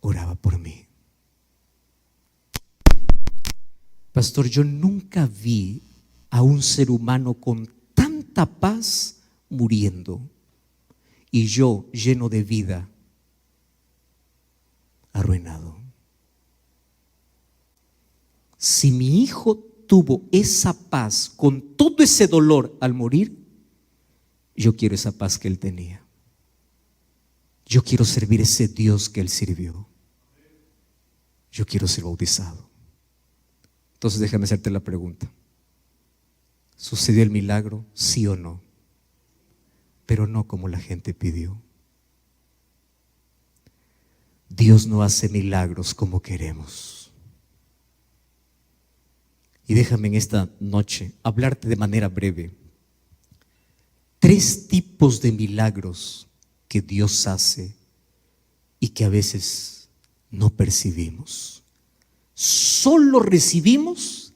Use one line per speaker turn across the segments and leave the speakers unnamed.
oraba por mí. Pastor, yo nunca vi a un ser humano con tanta paz muriendo y yo lleno de vida, arruinado. Si mi hijo tuvo esa paz con todo ese dolor al morir, yo quiero esa paz que él tenía. Yo quiero servir ese Dios que él sirvió. Yo quiero ser bautizado. Entonces déjame hacerte la pregunta: ¿sucedió el milagro? ¿Sí o no? Pero no como la gente pidió. Dios no hace milagros como queremos. Y déjame en esta noche hablarte de manera breve 3 tipos de milagros que Dios hace y que a veces no percibimos. Solo recibimos,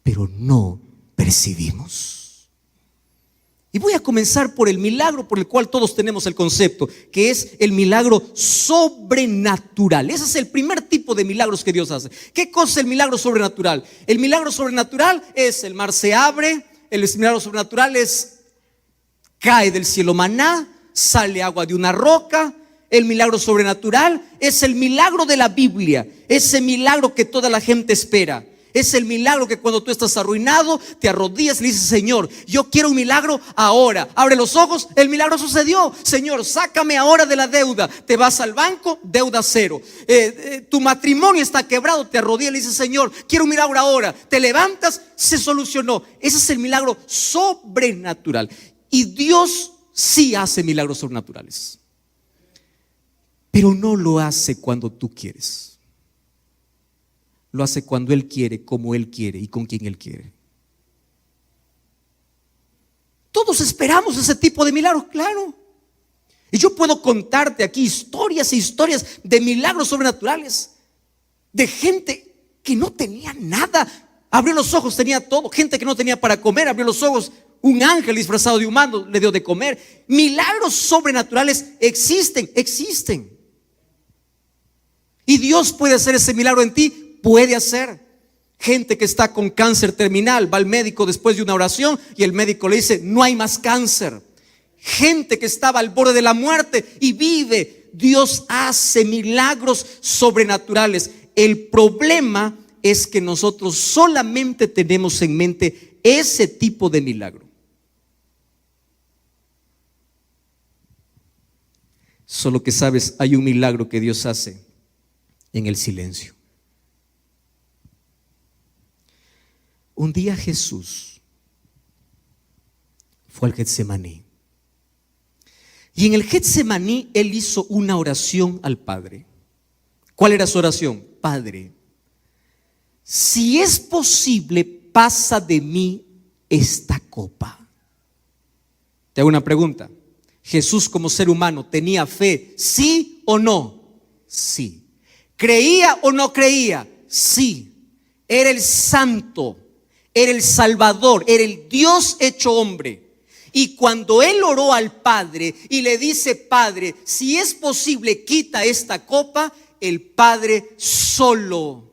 pero no percibimos. Y voy a comenzar por el milagro por el cual todos tenemos el concepto, que es el milagro sobrenatural. Ese es el primer tipo de milagros que Dios hace. ¿Qué cosa es el milagro sobrenatural? El milagro sobrenatural es: el mar se abre. El milagro sobrenatural es: cae del cielo maná, sale agua de una roca. El milagro sobrenatural es el milagro de la Biblia, ese milagro que toda la gente espera. Es el milagro que cuando tú estás arruinado, te arrodillas y le dices: Señor, yo quiero un milagro ahora. Abre los ojos, el milagro sucedió. Señor, sácame ahora de la deuda. Te vas al banco, deuda cero. Tu matrimonio está quebrado, te arrodillas y le dices: Señor, quiero un milagro ahora. Te levantas, se solucionó. Ese es el milagro sobrenatural. Y Dios sí hace milagros sobrenaturales, pero no lo hace cuando tú quieres. Lo hace cuando Él quiere, como Él quiere y con quien Él quiere. Todos esperamos ese tipo de milagros, claro. Y yo puedo contarte aquí historias e historias de milagros sobrenaturales, de gente que no tenía nada, abrió los ojos, tenía todo. Gente que no tenía para comer, abrió los ojos, un ángel disfrazado de humano le dio de comer. Milagros sobrenaturales existen. Y Dios puede hacer ese milagro en ti. Puede hacer. Gente que está con cáncer terminal, va al médico después de una oración y el médico le dice: no hay más cáncer. Gente que estaba al borde de la muerte y vive. Dios hace milagros sobrenaturales. El problema es que nosotros solamente tenemos en mente ese tipo de milagro. Solo que sabes, hay un milagro que Dios hace en el silencio. Un día Jesús fue al Getsemaní. Y en el Getsemaní Él hizo una oración al Padre. ¿Cuál era su oración? Padre, si es posible, pasa de mí esta copa. Te hago una pregunta. Jesús, como ser humano, ¿tenía fe? ¿Sí o no? Sí. ¿Creía o no creía? Sí. Era el santo, era el Salvador, era el Dios hecho hombre. Y cuando Él oró al Padre y le dice: Padre, si es posible, quita esta copa, el Padre solo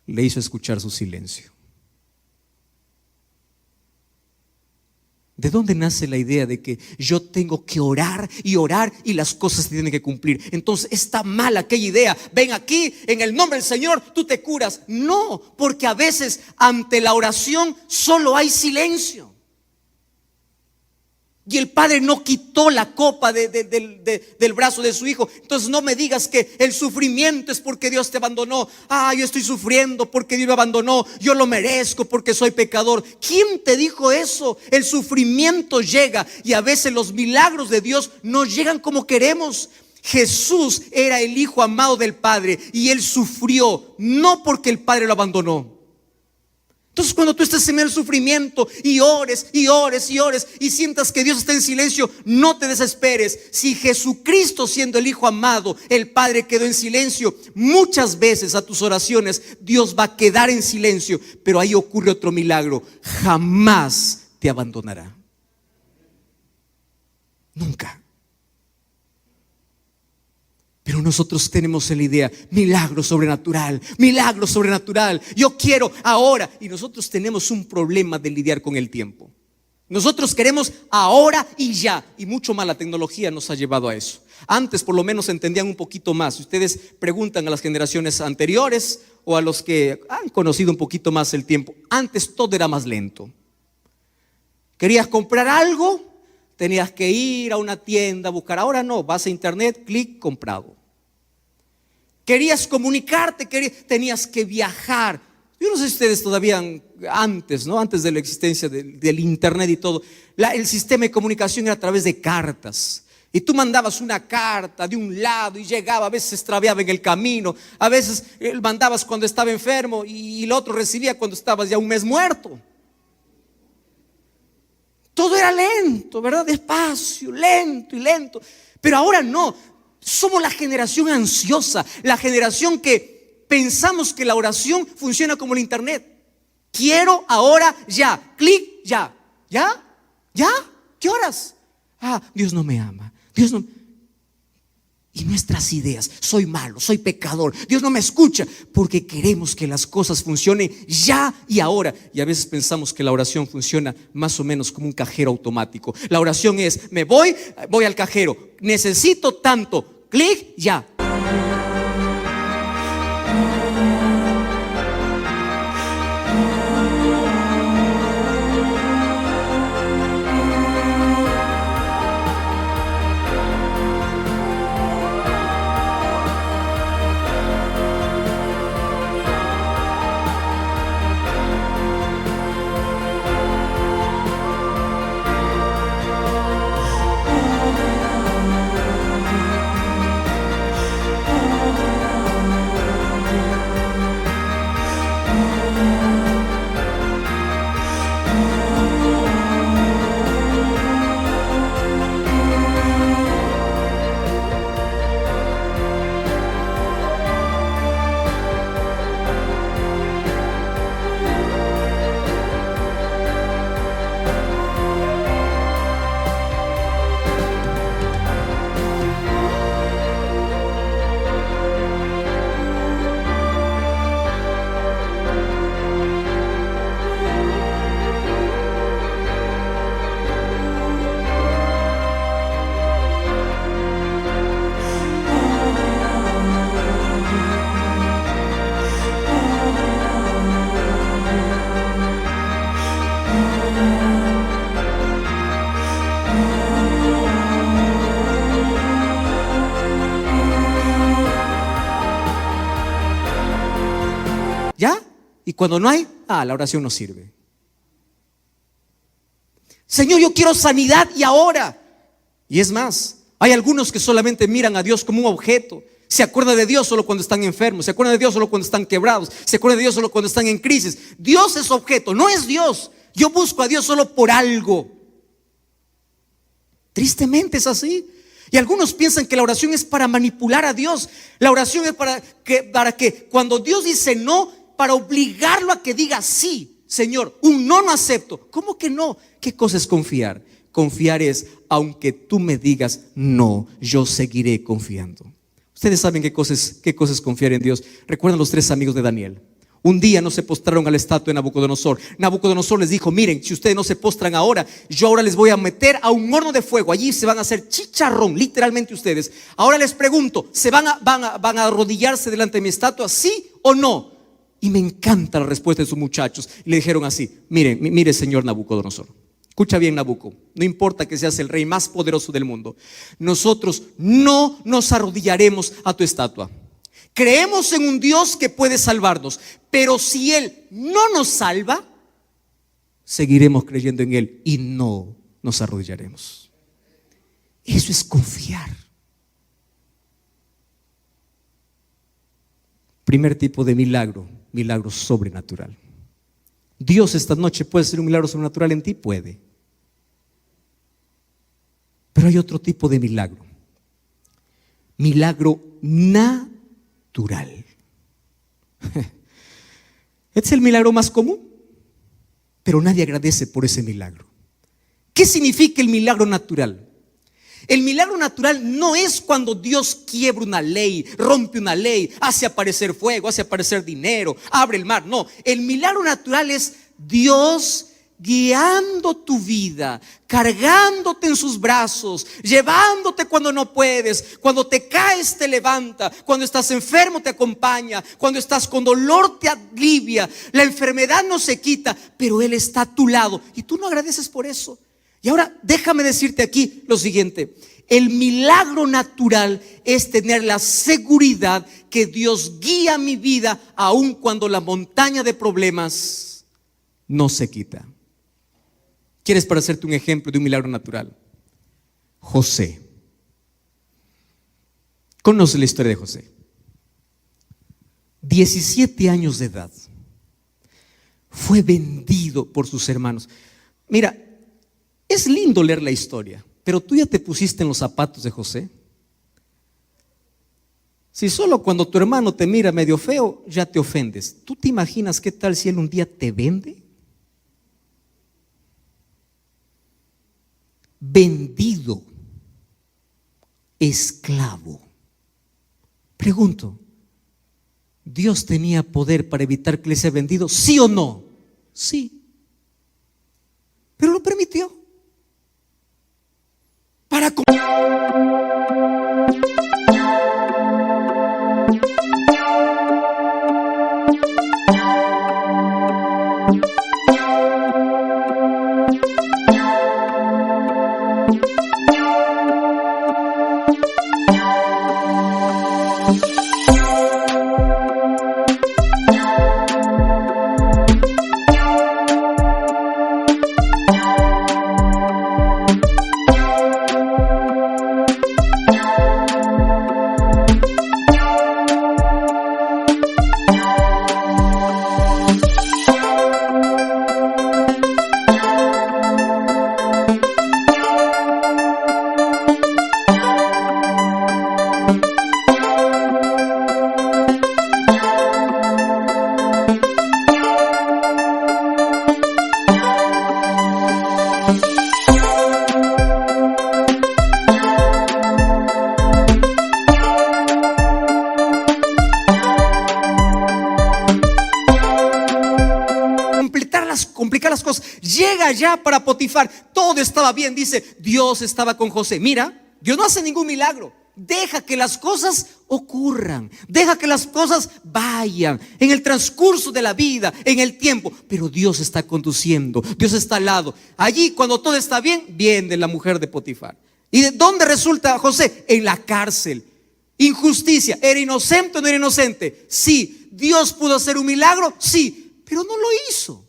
le hizo escuchar su silencio. ¿De dónde nace la idea de que yo tengo que orar y las cosas se tienen que cumplir? Entonces está mal aquella idea. Ven aquí, en el nombre del Señor, tú te curas. No, porque a veces ante la oración solo hay silencio. Y el Padre no quitó la copa del brazo de su hijo. Entonces no me digas que el sufrimiento es porque Dios te abandonó. Yo estoy sufriendo porque Dios me abandonó. Yo lo merezco porque soy pecador. ¿Quién te dijo eso? El sufrimiento llega y a veces los milagros de Dios no llegan como queremos. Jesús era el hijo amado del Padre y Él sufrió, no porque el Padre lo abandonó. Entonces cuando tú estés en el sufrimiento y ores y sientas que Dios está en silencio, no te desesperes. Si Jesucristo, siendo el Hijo amado, el Padre quedó en silencio, muchas veces a tus oraciones Dios va a quedar en silencio. Pero ahí ocurre otro milagro: jamás te abandonará. Nunca. nosotros tenemos la idea, milagro sobrenatural, milagro sobrenatural, yo quiero ahora. Y nosotros tenemos un problema de lidiar con el tiempo. Nosotros queremos ahora y ya, y mucho más la tecnología nos ha llevado a eso. Antes por lo menos entendían un poquito más. Si ustedes preguntan a las generaciones anteriores o a los que han conocido un poquito más el tiempo, antes todo era más lento. Querías comprar algo, tenías que ir a una tienda a buscar. Ahora no, vas a internet, clic, comprado. Querías comunicarte, tenías que viajar. Yo no sé si ustedes todavía antes, ¿no? Antes de la existencia del internet y todo, el sistema de comunicación era a través de cartas. Y tú mandabas una carta de un lado y llegaba, a veces se extraviaba en el camino, a veces mandabas cuando estaba enfermo y el otro recibía cuando estabas ya un mes muerto. Todo era lento, ¿verdad? Despacio, lento y lento. Pero ahora no, somos la generación ansiosa, la generación que pensamos que la oración funciona como el internet. Quiero ahora ya, clic ya. ¿Ya? ¿Ya? ¿Qué horas? Dios no me ama, Dios no. Y nuestras ideas, soy malo, soy pecador, Dios no me escucha, porque queremos que las cosas funcionen ya y ahora. Y a veces pensamos que la oración funciona más o menos como un cajero automático. La oración es, me voy al cajero, necesito tanto, clic ya. ¿Ya? Y cuando no hay, la oración no sirve. Señor, yo quiero sanidad y ahora. Y es más, hay algunos que solamente miran a Dios como un objeto. Se acuerdan de Dios solo cuando están enfermos, se acuerdan de Dios solo cuando están quebrados, se acuerdan de Dios solo cuando están en crisis. Dios es objeto, no es Dios. Yo busco a Dios solo por algo. Tristemente es así. Y algunos piensan que la oración es para manipular a Dios. La oración es para que cuando Dios dice no, para obligarlo a que diga sí. Señor, un no acepto. ¿Cómo que no? ¿Qué cosa es confiar? Confiar es, aunque tú me digas no, yo seguiré confiando. Ustedes saben qué cosa es confiar en Dios. Recuerdan los 3 amigos de Daniel. Un día no se postraron a la estatua de Nabucodonosor. Nabucodonosor les dijo, miren, si ustedes no se postran ahora, yo ahora les voy a meter a un horno de fuego. Allí se van a hacer chicharrón, literalmente ustedes. Ahora les pregunto, ¿se van a arrodillarse delante de mi estatua, sí o no? Y me encanta la respuesta de sus muchachos. Y le dijeron así, mire señor Nabucodonosor, escucha bien, Nabucco, no importa que seas el rey más poderoso del mundo, nosotros no nos arrodillaremos a tu estatua. Creemos en un Dios que puede salvarnos, pero si Él no nos salva, seguiremos creyendo en Él y no nos arrodillaremos. Eso es confiar. Primer tipo de milagro, milagro sobrenatural. Dios esta noche puede hacer un milagro sobrenatural en ti, puede. Pero hay otro tipo de milagro, milagro natural. Este es el milagro más común, pero nadie agradece por ese milagro. ¿Qué significa el milagro natural? El milagro natural no es cuando Dios quiebra una ley, rompe una ley, hace aparecer fuego, hace aparecer dinero, abre el mar. No, el milagro natural es Dios guiando tu vida, cargándote en sus brazos, llevándote cuando no puedes, cuando te caes te levanta, cuando estás enfermo te acompaña, cuando estás con dolor te alivia, la enfermedad no se quita, pero Él está a tu lado y tú no agradeces por eso. Y ahora déjame decirte aquí lo siguiente: el milagro natural es tener la seguridad que Dios guía mi vida aun cuando la montaña de problemas no se quita. ¿Quieres para hacerte un ejemplo de un milagro natural? José. Conoce la historia de José. 17 años de edad. Fue vendido por sus hermanos. Mira, es lindo leer la historia, pero tú ya te pusiste en los zapatos de José. Si solo cuando tu hermano te mira medio feo ya te ofendes, ¿tú te imaginas qué tal si él un día te vende? Vendido, esclavo. Pregunto, ¿Dios tenía poder para evitar que le sea vendido? ¿Sí o no? Sí. Pero lo permitió. Para complicar las cosas, llega ya para Potifar. Todo estaba bien, dice, Dios estaba con José. Mira, Dios no hace ningún milagro. Deja que las cosas ocurran, deja que las cosas vayan en el transcurso de la vida, en el tiempo. Pero Dios está conduciendo, Dios está al lado. Allí cuando todo está bien, viene la mujer de Potifar. ¿Y de dónde resulta José? En la cárcel. Injusticia, ¿era inocente o no era inocente? Sí. ¿Dios pudo hacer un milagro? Sí, pero no lo hizo.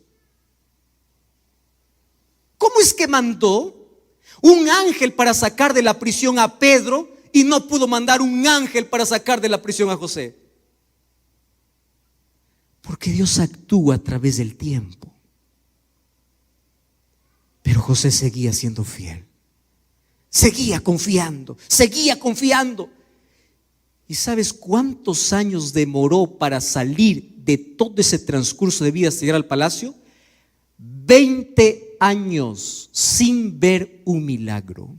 ¿Cómo es que mandó un ángel para sacar de la prisión a Pedro y no pudo mandar un ángel para sacar de la prisión a José? Porque Dios actúa a través del tiempo. Pero José seguía siendo fiel, seguía confiando, seguía confiando. ¿Y sabes cuántos años demoró para salir de todo ese transcurso de vida hasta llegar al palacio? 20 años sin ver un milagro.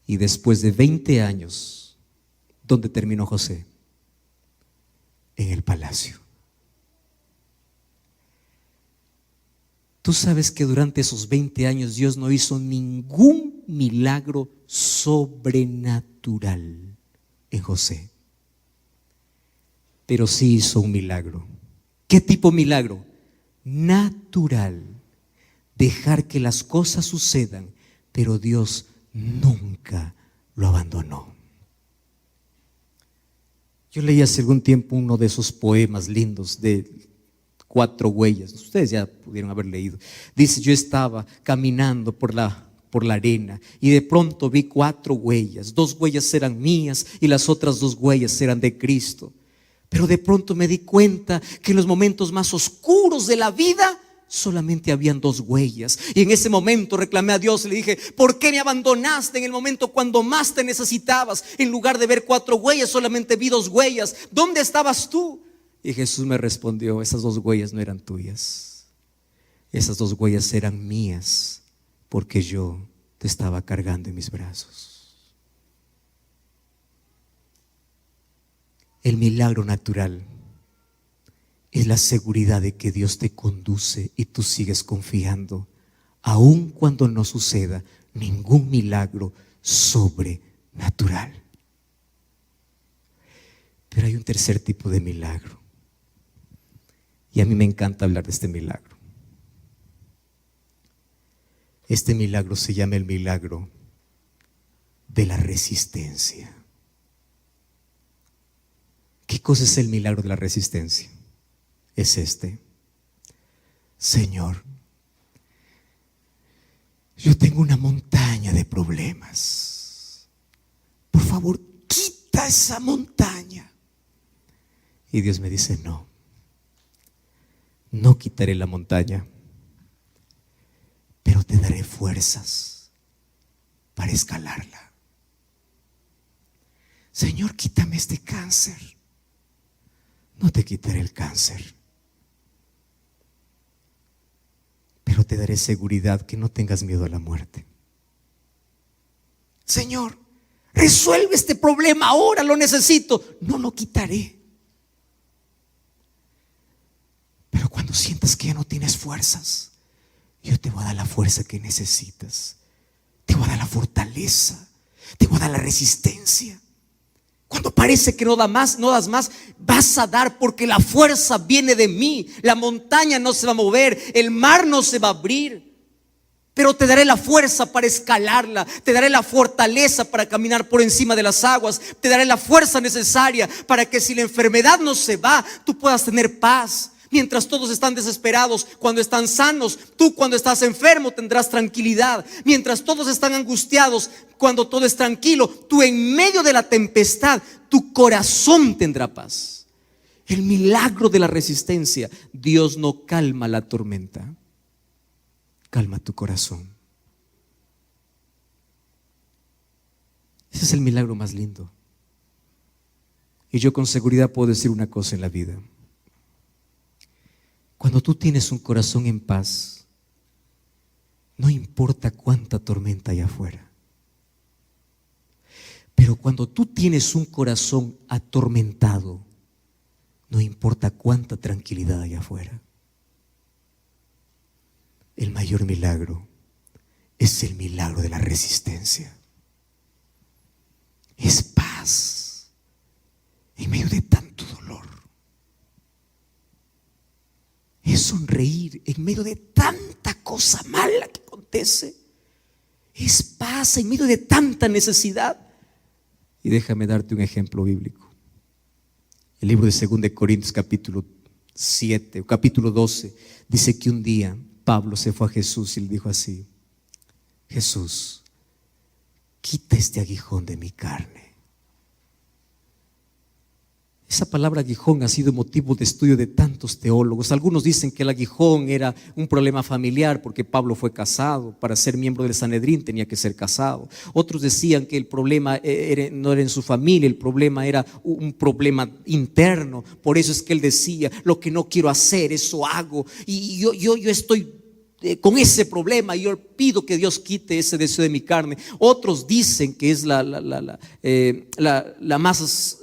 Y después de 20 años, ¿dónde terminó José? En el palacio. Tú sabes que durante esos 20 años Dios no hizo ningún milagro sobrenatural en José, pero sí hizo un milagro. ¿Qué tipo de milagro? Natural. Dejar que las cosas sucedan, pero Dios nunca lo abandonó. Yo leí hace algún tiempo uno de esos poemas lindos de 4 huellas. Ustedes ya pudieron haber leído. Dice: yo estaba caminando por la arena y de pronto vi 4 huellas. 2 huellas eran mías y las otras 2 huellas eran de Cristo. Pero de pronto me di cuenta que en los momentos más oscuros de la vida solamente habían 2 huellas. Y en ese momento reclamé a Dios y le dije: ¿por qué me abandonaste en el momento cuando más te necesitabas? En lugar de ver 4 huellas, solamente vi 2 huellas. ¿Dónde estabas tú? Y Jesús me respondió: esas 2 huellas no eran tuyas, esas 2 huellas eran mías, porque yo te estaba cargando en mis brazos. El milagro natural es la seguridad de que Dios te conduce y tú sigues confiando, aun cuando no suceda ningún milagro sobrenatural. Pero hay un tercer tipo de milagro, y a mí me encanta hablar de este milagro. Este milagro se llama el milagro de la resistencia. ¿Qué cosa es el milagro de la resistencia? Es este: Señor, yo tengo una montaña de problemas. Por favor, quita esa montaña. Y Dios me dice: no, no quitaré la montaña, pero te daré fuerzas para escalarla. Señor, quítame este cáncer. No te quitaré el cáncer, pero te daré seguridad que no tengas miedo a la muerte. Señor, resuelve este problema ahora, lo necesito. No lo quitaré. Pero cuando sientas que ya no tienes fuerzas, yo te voy a dar la fuerza que necesitas. Te voy a dar la fortaleza. Te voy a dar la resistencia. Cuando parece que no das más, vas a dar, porque la fuerza viene de mí. La montaña no se va a mover, el mar no se va a abrir, pero te daré la fuerza para escalarla. Te daré la fortaleza para caminar por encima de las aguas. Te daré la fuerza necesaria para que, si la enfermedad no se va, tú puedas tener paz. Mientras todos están desesperados, cuando están sanos, tú cuando estás enfermo tendrás tranquilidad. Mientras todos están angustiados, cuando todo es tranquilo, tú en medio de la tempestad, tu corazón tendrá paz. El milagro de la resistencia. Dios no calma la tormenta, calma tu corazón. Ese es el milagro más lindo. Y yo con seguridad puedo decir una cosa en la vida: cuando tú tienes un corazón en paz, no importa cuánta tormenta hay afuera. Pero cuando tú tienes un corazón atormentado, no importa cuánta tranquilidad hay afuera. El mayor milagro es el milagro de la resistencia. Es paz en medio de tanto dolor. Es sonreír en medio de tanta cosa mala que acontece. Es paz en medio de tanta necesidad. Y déjame darte un ejemplo bíblico. El libro de 2 Corintios capítulo 7 o capítulo 12 dice que un día Pablo se fue a Jesús y le dijo así: Jesús, quita este aguijón de mi carne. Esa palabra aguijón ha sido motivo de estudio de tantos teólogos. Algunos dicen que el aguijón era un problema familiar porque Pablo fue casado. Para ser miembro del Sanedrín tenía que ser casado. Otros decían que el problema no era en su familia, el problema era un problema interno. Por eso es que él decía: lo que no quiero hacer, eso hago. Y yo estoy con ese problema, y yo pido que Dios quite ese deseo de mi carne. Otros dicen que es la más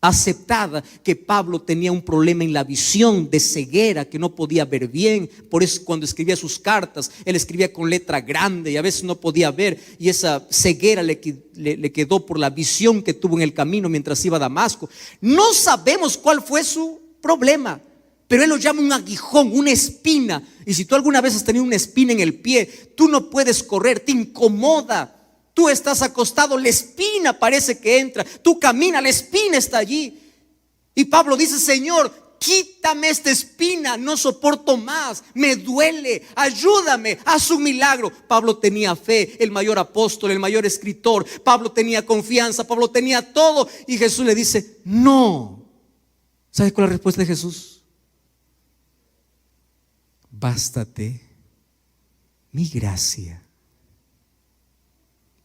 aceptada, que Pablo tenía un problema en la visión, de ceguera, que no podía ver bien. Por eso cuando escribía sus cartas, él escribía con letra grande y a veces no podía ver, y esa ceguera le quedó por la visión que tuvo en el camino mientras iba a Damasco. No sabemos cuál fue su problema, pero él lo llama un aguijón, una espina. Y si tú alguna vez has tenido una espina en el pie, tú no puedes correr, te incomoda. Tú estás acostado, la espina parece que entra. Tú caminas, la espina está allí. Y Pablo dice: Señor, quítame esta espina, no soporto más, me duele, ayúdame, haz un milagro. Pablo tenía fe, el mayor apóstol, el mayor escritor. Pablo tenía confianza, Pablo tenía todo. Y Jesús le dice: no. ¿Sabes cuál es la respuesta de Jesús? Bástate mi gracia,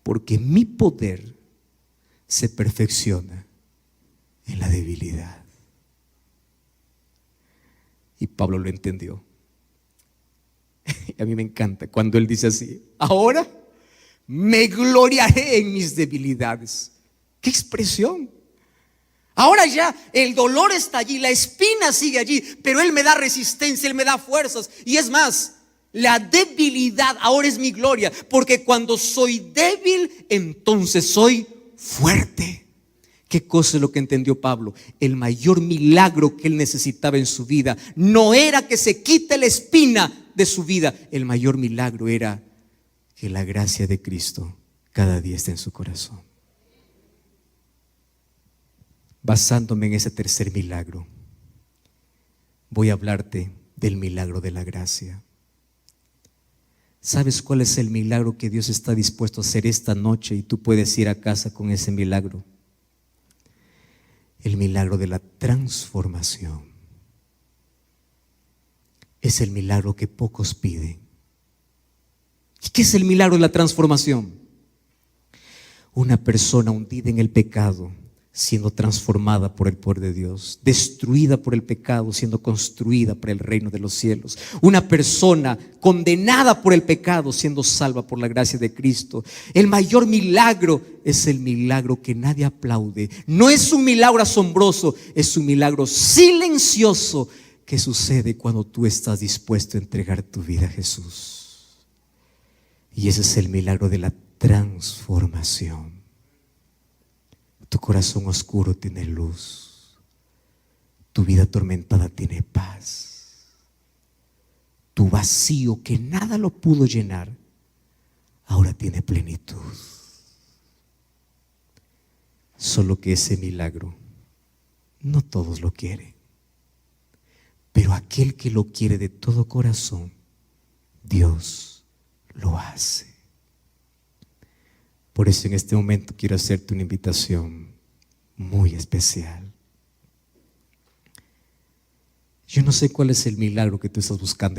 porque mi poder se perfecciona en la debilidad. Y Pablo lo entendió. Y a mí me encanta cuando él dice así: ahora Me gloriaré en mis debilidades. ¡Qué expresión! Ahora ya el dolor está allí, la espina sigue allí, pero Él me da resistencia, Él me da fuerzas. Y es más, la debilidad ahora es mi gloria, porque cuando soy débil, entonces soy fuerte. ¿Qué cosa es lo que entendió Pablo? El mayor milagro que él necesitaba en su vida no era que se quite la espina de su vida. El mayor milagro era que la gracia de Cristo cada día esté en su corazón. Basándome en ese tercer milagro, voy a hablarte del milagro de la gracia. ¿Sabes cuál es el milagro que Dios está dispuesto a hacer esta noche y tú puedes ir a casa con ese milagro? El milagro de la transformación. Es el milagro que pocos piden. ¿Y qué es el milagro de la transformación? Una persona hundida en el pecado siendo transformada por el poder de Dios, destruida por el pecado siendo construida para el reino de los cielos. Una persona condenada por el pecado siendo salva por la gracia de Cristo. El mayor milagro es el milagro que nadie aplaude. No es un milagro asombroso, es un milagro silencioso que sucede cuando tú estás dispuesto a entregar tu vida a Jesús. Y ese es el milagro de la transformación. Tu corazón oscuro tiene luz. Tu vida atormentada tiene paz. Tu vacío que nada lo pudo llenar, ahora tiene plenitud. Solo que ese milagro no todos lo quieren. Pero aquel que lo quiere de todo corazón, Dios lo hace. Por eso en este momento quiero hacerte una invitación muy especial. Yo no sé cuál es el milagro que tú estás buscando.